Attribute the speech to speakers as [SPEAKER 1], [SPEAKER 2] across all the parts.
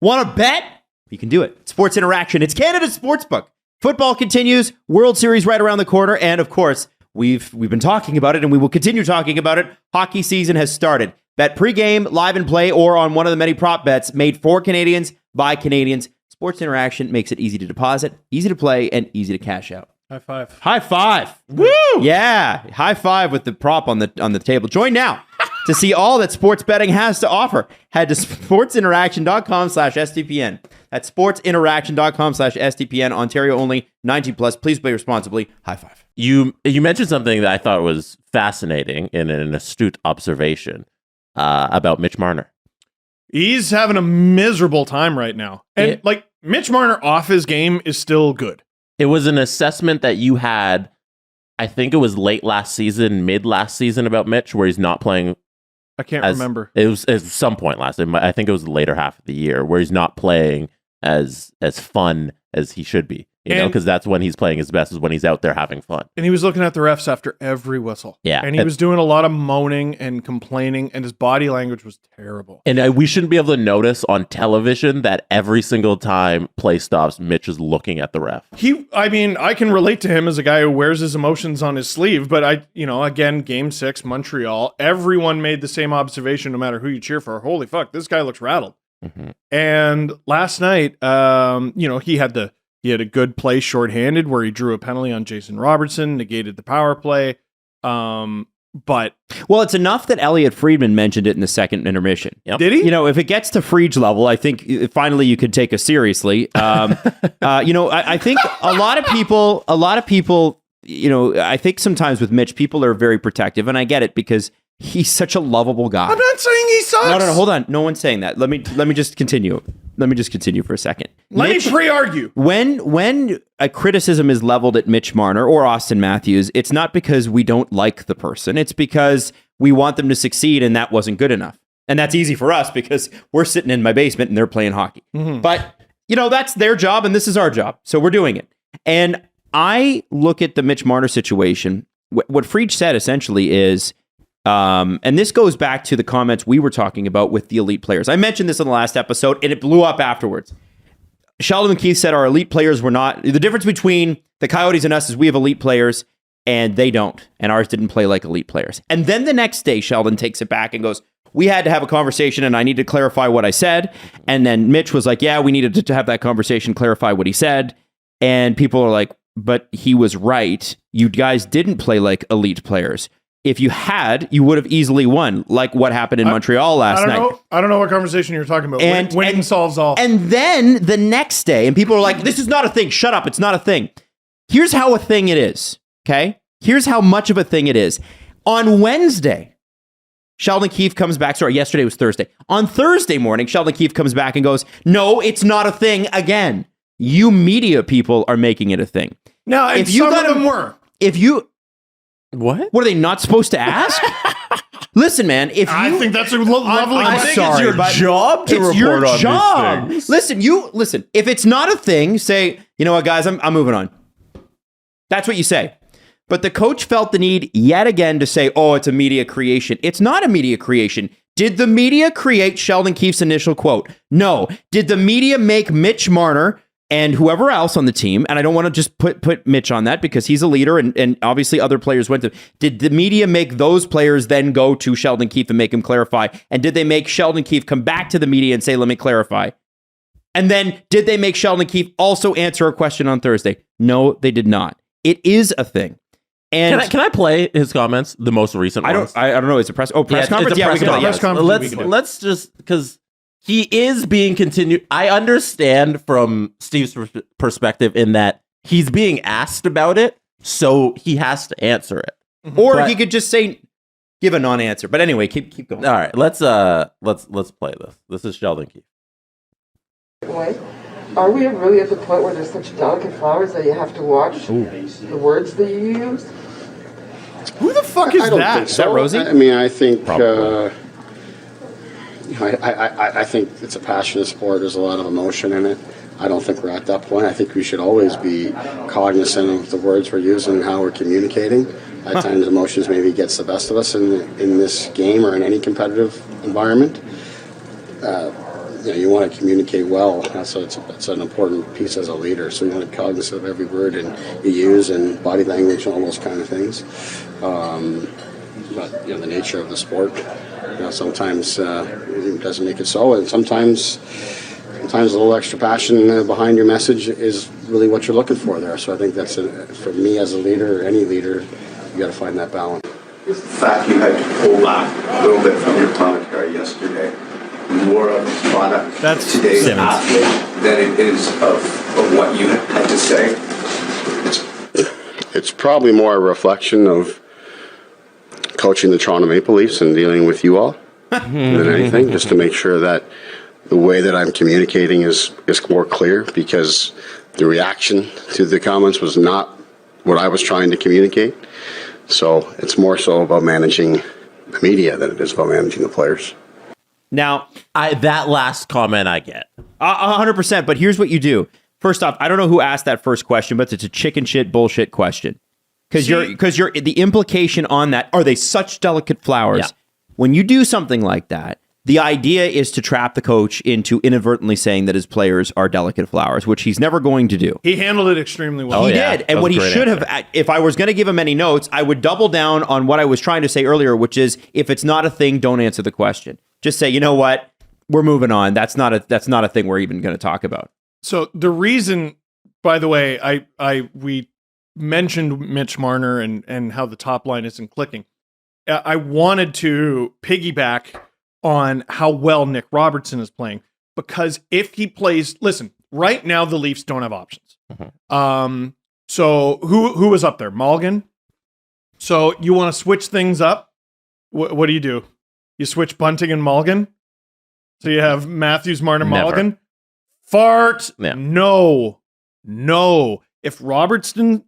[SPEAKER 1] Want to bet? You can do it. Sports Interaction. It's Canada's sportsbook. Football continues. World Series right around the corner. And of course, we've been talking about it and we will continue talking about it. Hockey season has started. Bet pregame, live and play, or on one of the many prop bets made for Canadians by Canadians. Sports Interaction makes it easy to deposit, easy to play, and easy to cash out.
[SPEAKER 2] High five.
[SPEAKER 1] High five. Woo! Yeah. High five with the prop on the table. Join now to see all that sports betting has to offer. Head to sportsinteraction.com/SDPN. That's sportsinteraction.com/SDPN. Ontario only, 19 plus. Please play responsibly. High five.
[SPEAKER 3] You mentioned something that I thought was fascinating and an astute observation about Mitch Marner.
[SPEAKER 2] He's having a miserable time right now. And Mitch Marner off his game is still good.
[SPEAKER 3] It was an assessment that you had, I think it was late last season, mid last season about Mitch, where he's not playing.
[SPEAKER 2] I can't remember.
[SPEAKER 3] It was at some point last year. I think it was the later half of the year where he's not playing as fun as he should be. You know, because that's when he's playing his best, is when he's out there having fun.
[SPEAKER 2] And he was looking at the refs after every whistle.
[SPEAKER 3] Yeah.
[SPEAKER 2] And he was doing a lot of moaning and complaining, and his body language was terrible.
[SPEAKER 3] And we shouldn't be able to notice on television that every single time play stops, Mitch is looking at the ref.
[SPEAKER 2] I can relate to him as a guy who wears his emotions on his sleeve, but again, Game 6, Montreal, everyone made the same observation no matter who you cheer for. Holy fuck, this guy looks rattled. Mm-hmm. And last night, he had a good play shorthanded where he drew a penalty on Jason Robertson, negated the power play. But
[SPEAKER 1] it's enough that Elliot Friedman mentioned it in the second intermission.
[SPEAKER 3] Yep.
[SPEAKER 2] Did he?
[SPEAKER 1] If it gets to Friedge level, I think finally you could take us seriously. I think a lot of people, I think sometimes with Mitch, people are very protective, and I get it because he's such a lovable guy.
[SPEAKER 2] I'm not saying he sucks.
[SPEAKER 1] No, hold on. No one's saying that. Let me just continue. Let me just continue for a second.
[SPEAKER 2] Let me pre-argue.
[SPEAKER 1] When a criticism is leveled at Mitch Marner or Austin Matthews, it's not because we don't like the person. It's because we want them to succeed, and that wasn't good enough. And that's easy for us because we're sitting in my basement and they're playing hockey. Mm-hmm. But, that's their job and this is our job. So we're doing it. And I look at the Mitch Marner situation. What Friedge said essentially is, and this goes back to the comments we were talking about with the elite players. I mentioned this in the last episode, and it blew up afterwards. Sheldon Keefe said our elite players were not... The difference between the Coyotes and us is we have elite players, and they don't. And ours didn't play like elite players. And then the next day, Sheldon takes it back and goes, we had to have a conversation, and I need to clarify what I said. And then Mitch was like, yeah, we needed to have that conversation, clarify what he said. And people are like, but he was right. You guys didn't play like elite players. If you had, you would have easily won, like what happened in Montreal last night.
[SPEAKER 2] I don't know what conversation you're talking about. Winning solves all.
[SPEAKER 1] And then the next day, and people are like, this is not a thing. Shut up. It's not a thing. Here's how a thing it is, okay? Here's how much of a thing it is. On Wednesday, Sheldon Keefe comes back. Sorry, yesterday was Thursday. On Thursday morning, Sheldon Keefe comes back and goes, no, it's not a thing again. You media people are making it a thing.
[SPEAKER 2] No, if you some of them were.
[SPEAKER 1] If you...
[SPEAKER 3] What?
[SPEAKER 1] What are they not supposed to ask? Listen, man.
[SPEAKER 2] I think that's a lovely.
[SPEAKER 1] I'm sorry,
[SPEAKER 3] it's your job to report on these things.
[SPEAKER 1] Listen. If it's not a thing, say, you know what, guys, I'm moving on. That's what you say. But the coach felt the need yet again to say, oh, it's a media creation. It's not a media creation. Did the media create Sheldon Keefe's initial quote? No. Did the media make Mitch Marner and whoever else on the team, and I don't want to just put Mitch on that because he's a leader and obviously other players went to, did the media make those players then go to Sheldon Keefe and make him clarify? And did they make Sheldon Keefe come back to the media and say, let me clarify? And then did they make Sheldon Keefe also answer a question on Thursday? No, they did not. It is a thing. And
[SPEAKER 3] can I play his comments, the most recent ones?
[SPEAKER 1] I don't know. It's a press conference?
[SPEAKER 3] Yeah,
[SPEAKER 1] we can
[SPEAKER 3] press conference. Let's just, because he is being continued. I understand from Steve's perspective in that he's being asked about it, so he has to answer it.
[SPEAKER 1] Mm-hmm. Or he could just say, give a non-answer. But anyway, keep going.
[SPEAKER 3] All right, let's play this. This is Sheldon Keefe.
[SPEAKER 4] Wait, are we really at the point where there's such delicate flowers that you have to watch the words that you use?
[SPEAKER 2] Who the fuck is
[SPEAKER 5] I don't
[SPEAKER 2] that?
[SPEAKER 5] think so.
[SPEAKER 1] Is that Rosie?
[SPEAKER 5] I mean, I think I think it's a passionate sport. There's a lot of emotion in it. I don't think we're at that point. I think we should always be cognizant of the words we're using and how we're communicating. At times, emotions maybe gets the best of us in this game or in any competitive environment. you want to communicate well. That's an important piece as a leader. So you want to be cognizant of every word and you use and body language and all those kind of things. But the nature of the sport, sometimes it doesn't make it so, and sometimes a little extra passion behind your message is really what you're looking for there. So I think that's for me as a leader, or any leader, you got to find that balance.
[SPEAKER 6] The fact you had to pull back a little bit from your commentary yesterday, more of a product
[SPEAKER 2] That's
[SPEAKER 6] today's
[SPEAKER 1] Simmons.
[SPEAKER 6] athlete than it is of what you had to say.
[SPEAKER 5] It's probably more a reflection of coaching the Toronto Maple Leafs and dealing with you all than anything, just to make sure that the way that I'm communicating is more clear, because the reaction to the comments was not what I was trying to communicate. So it's more so about managing the media than it is about managing the players.
[SPEAKER 1] Now,
[SPEAKER 3] That last comment I get.
[SPEAKER 1] 100%. But here's what you do. First off, I don't know who asked that first question, but it's a chicken shit bullshit question. Because you're the implication on that, are they such delicate flowers?
[SPEAKER 3] Yeah.
[SPEAKER 1] When you do something like that, the idea is to trap the coach into inadvertently saying that his players are delicate flowers, which he's never going to do.
[SPEAKER 2] He handled it extremely well.
[SPEAKER 3] Oh,
[SPEAKER 1] He
[SPEAKER 3] yeah.
[SPEAKER 1] did.
[SPEAKER 3] That
[SPEAKER 1] And
[SPEAKER 3] was
[SPEAKER 1] what
[SPEAKER 3] a
[SPEAKER 1] he
[SPEAKER 3] great
[SPEAKER 1] should
[SPEAKER 3] answer.
[SPEAKER 1] have, if I was going to give him any notes, I would double down on what I was trying to say earlier, which is if it's not a thing, don't answer the question. Just say, you know what? We're moving on. That's not a thing we're even going to talk about.
[SPEAKER 2] So the reason, by the way, we mentioned Mitch Marner and how the top line isn't clicking. I wanted to piggyback on how well Nick Robertson is playing, because if he plays, listen, right now the Leafs don't have options. So who was up there? Mulligan. So you want to switch things up? What do? You switch Bunting and Mulligan. So you have Matthews, Marner,
[SPEAKER 3] Never.
[SPEAKER 2] Mulligan. Fart.
[SPEAKER 3] Yeah.
[SPEAKER 2] No. If Robertson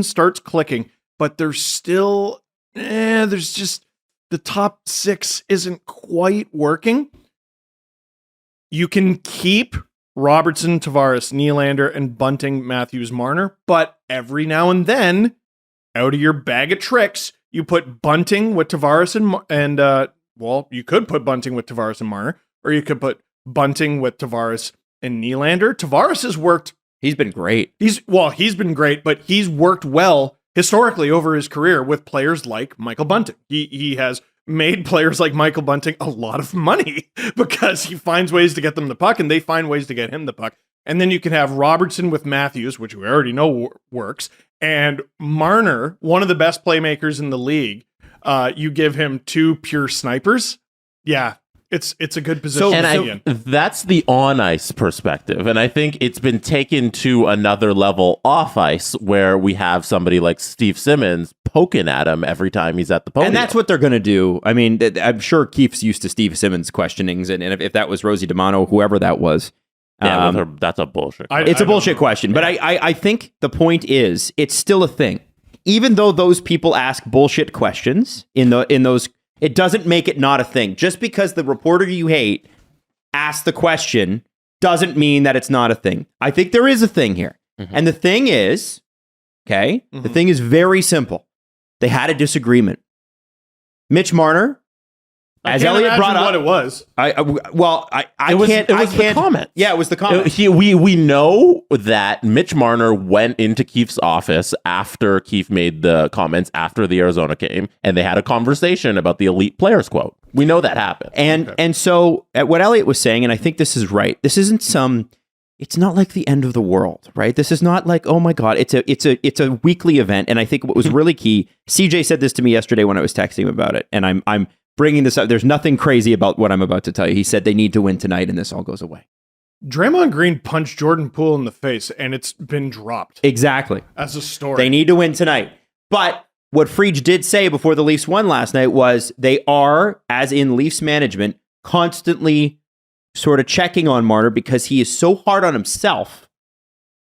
[SPEAKER 2] starts clicking, but there's still, there's just the top six isn't quite working. You can keep Robertson, Tavares, Nylander, and Bunting, Matthews, Marner, but every now and then, out of your bag of tricks, you put Bunting with Tavares and you could put Bunting with Tavares and Marner, or you could put Bunting with Tavares and Nylander. Tavares has worked.
[SPEAKER 1] He's been great.
[SPEAKER 2] He's been great, but he's worked well historically over his career with players like Michael Bunting. He has made players like Michael Bunting a lot of money because he finds ways to get them the puck and they find ways to get him the puck. And then you can have Robertson with Matthews, which we already know works, and Marner, one of the best playmakers in the league. You give him two pure snipers. Yeah, it's a good position to be in.
[SPEAKER 3] That's the on ice perspective, and I think it's been taken to another level off ice, where we have somebody like Steve Simmons poking at him every time he's at the podium.
[SPEAKER 1] And that's what they're going to do. I mean, I'm sure Keefe's used to Steve Simmons' questionings, and if that was Rosie DiMano, whoever that was.
[SPEAKER 3] That's a bullshit.
[SPEAKER 1] It's a bullshit question, but I think the point is it's still a thing. Even though those people ask bullshit questions in those, it doesn't make it not a thing. Just because the reporter you hate asked the question doesn't mean that it's not a thing. I think there is a thing here. And the thing is, the thing is very simple. They had a disagreement. Mitch Marner, as Elliot brought up,
[SPEAKER 2] what it was.
[SPEAKER 1] I can't.
[SPEAKER 3] The comment.
[SPEAKER 1] Yeah, it was the comment.
[SPEAKER 3] We know that Mitch Marner went into Keefe's office after Keefe made the comments after the Arizona game, and they had a conversation about the elite players quote. We know that happened.
[SPEAKER 1] And so what Elliot was saying, and I think this is right. This isn't it's not like the end of the world, right? This is not like, oh my God, it's a weekly event. And I think what was really key, CJ said this to me yesterday when I was texting him about it, and I'm bringing this up. There's nothing crazy about what I'm about to tell you. He said they need to win tonight, and this all goes away.
[SPEAKER 2] Draymond Green punched Jordan Poole in the face, and it's been dropped.
[SPEAKER 1] Exactly.
[SPEAKER 2] As a story.
[SPEAKER 1] They need to win tonight. But what Frege did say before the Leafs won last night was they are, as in Leafs management, constantly sort of checking on Marner because he is so hard on himself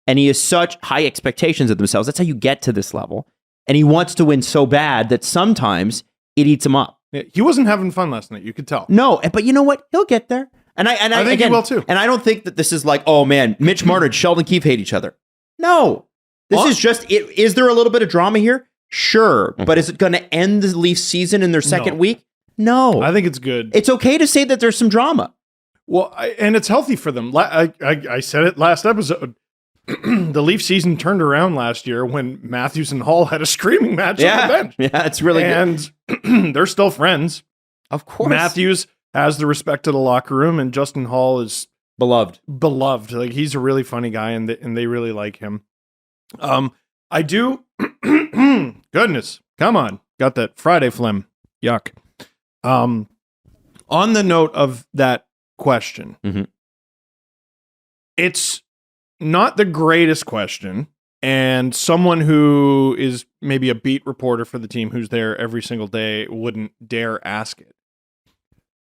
[SPEAKER 1] and he has such high expectations of themselves. That's how you get to this level. And he wants to win so bad that sometimes it eats him up.
[SPEAKER 2] Yeah, he wasn't having fun last night. You could tell.
[SPEAKER 1] No, but you know what? He'll get there. And I
[SPEAKER 2] think
[SPEAKER 1] again,
[SPEAKER 2] he will too.
[SPEAKER 1] And I don't think that this is like, oh man, Mitch Marner and Sheldon Keefe hate each other. No. This is just, is there a little bit of drama here? Sure. But is it going to end the Leafs season in their second week? No.
[SPEAKER 2] I think it's good.
[SPEAKER 1] It's okay to say that there's some drama.
[SPEAKER 2] Well, and it's healthy for them. I said it last episode. The Leaf season turned around last year when Matthews and Hall had a screaming match on the bench.
[SPEAKER 1] Yeah, it's really good.
[SPEAKER 2] And they're still friends.
[SPEAKER 1] Of course.
[SPEAKER 2] Matthews has the respect to the locker room, and Justin Hall is
[SPEAKER 1] beloved.
[SPEAKER 2] Like, he's a really funny guy, and they really like him. I do. Goodness, come on, got that Friday phlegm. Yuck. On the note of that question, it's not the greatest question, and someone who is maybe a beat reporter for the team who's there every single day wouldn't dare ask it.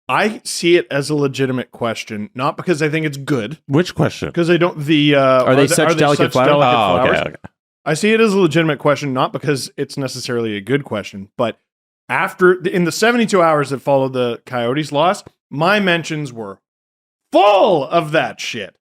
[SPEAKER 2] I see it as a legitimate question, not because I think it's good.
[SPEAKER 3] Which question?
[SPEAKER 2] Because I don't.
[SPEAKER 1] Are they such delicate flowers?
[SPEAKER 2] flowers?
[SPEAKER 3] Okay.
[SPEAKER 2] I see it as a legitimate question, not because it's necessarily a good question, but in the 72 hours that followed the Coyotes loss, my mentions were full of that shit.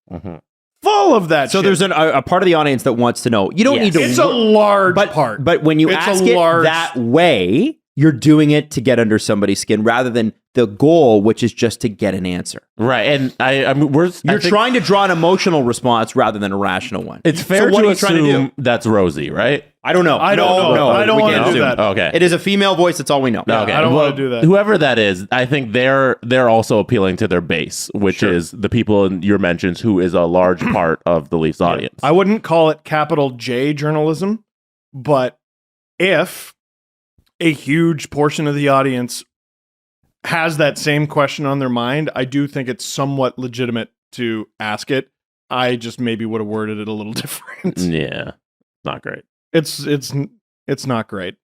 [SPEAKER 2] Full of that
[SPEAKER 1] So
[SPEAKER 2] shit.
[SPEAKER 1] there's a part of the audience that wants to know. You don't need to.
[SPEAKER 2] It's a large part.
[SPEAKER 1] But when you ask it that way, you're doing it to get under somebody's skin rather than the goal, which is just to get an answer.
[SPEAKER 3] Right. And I mean,
[SPEAKER 1] you're trying to draw an emotional response rather than a rational one.
[SPEAKER 3] It's fair
[SPEAKER 1] what
[SPEAKER 3] to
[SPEAKER 1] are you trying to
[SPEAKER 3] assume
[SPEAKER 1] do?
[SPEAKER 3] that's Rosie, right?
[SPEAKER 1] I don't know.
[SPEAKER 2] I don't know. I don't
[SPEAKER 1] we
[SPEAKER 2] want
[SPEAKER 1] can't
[SPEAKER 2] to do
[SPEAKER 1] assume.
[SPEAKER 2] that.
[SPEAKER 3] Okay.
[SPEAKER 1] It is a female voice. That's all we know.
[SPEAKER 3] Okay.
[SPEAKER 2] I don't want to do that.
[SPEAKER 3] Whoever that is, I think they're also appealing to their base, which is the people in your mentions, who is a large part of the Leafs audience.
[SPEAKER 2] I wouldn't call it capital J journalism, but if a huge portion of the audience has that same question on their mind, I do think it's somewhat legitimate to ask it. I just maybe would have worded it a little different.
[SPEAKER 3] Yeah. Not great.
[SPEAKER 2] It's not great.